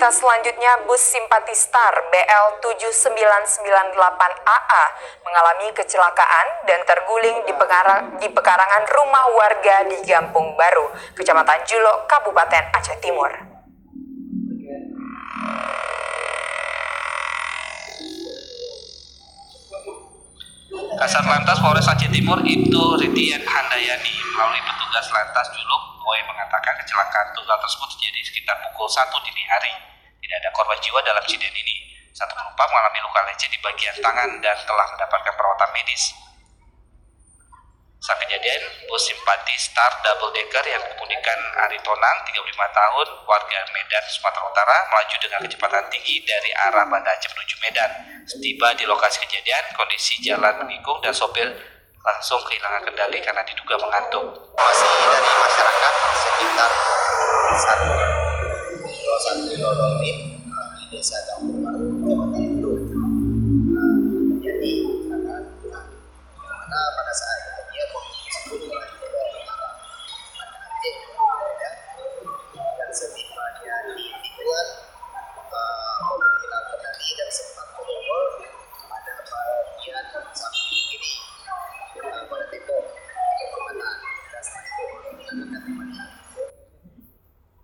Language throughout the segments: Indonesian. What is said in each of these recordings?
lintas selanjutnya, bus Simpati Star BL7998AA mengalami kecelakaan dan terguling di pekarangan rumah warga di Gampung Baru, Kecamatan Julo, Kabupaten Aceh Timur. Kasat Lantas Polres Aceh Timur Ibtu Ridian Handayani melalui petugas Lantas Juluk Boy mengatakan kecelakaan tunggal tersebut terjadi sekitar pukul 1 dini hari. Tidak ada korban jiwa dalam insiden ini. Satu penumpang mengalami luka lecet di bagian tangan dan telah mendapatkan perawatan medis. Saat kejadian, bus Simpati Star Double Decker yang dikemudikan Ari Tonang, 35 tahun, warga Medan, Sumatera Utara, melaju dengan kecepatan tinggi dari arah Banda Aceh menuju Medan. Setiba di lokasi kejadian, kondisi jalan menikung dan sopir langsung kehilangan kendali karena diduga mengantuk. Masih dari masyarakat sekitar 1 menit di desa Gampung Baru, Kecamatan Julo. Jadi karena pada saat kejadian kondisi lagi ke arah Aceh dan setibanya di tikungan kehilangan kendali dan sempat menolak pada bagian samping kiri pada tembok kecamatan.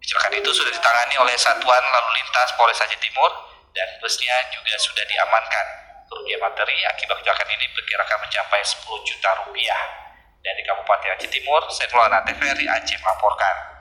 Kecelakaan itu sudah ditangani oleh Satuan Lalu Lintas Polres Aceh Timur dan busnya juga sudah diamankan. Kerugian materi akibat kecelakaan ini diperkirakan mencapai 10 juta rupiah. Dari Kabupaten Aceh Timur, saya Maulana TVRI Aceh melaporkan.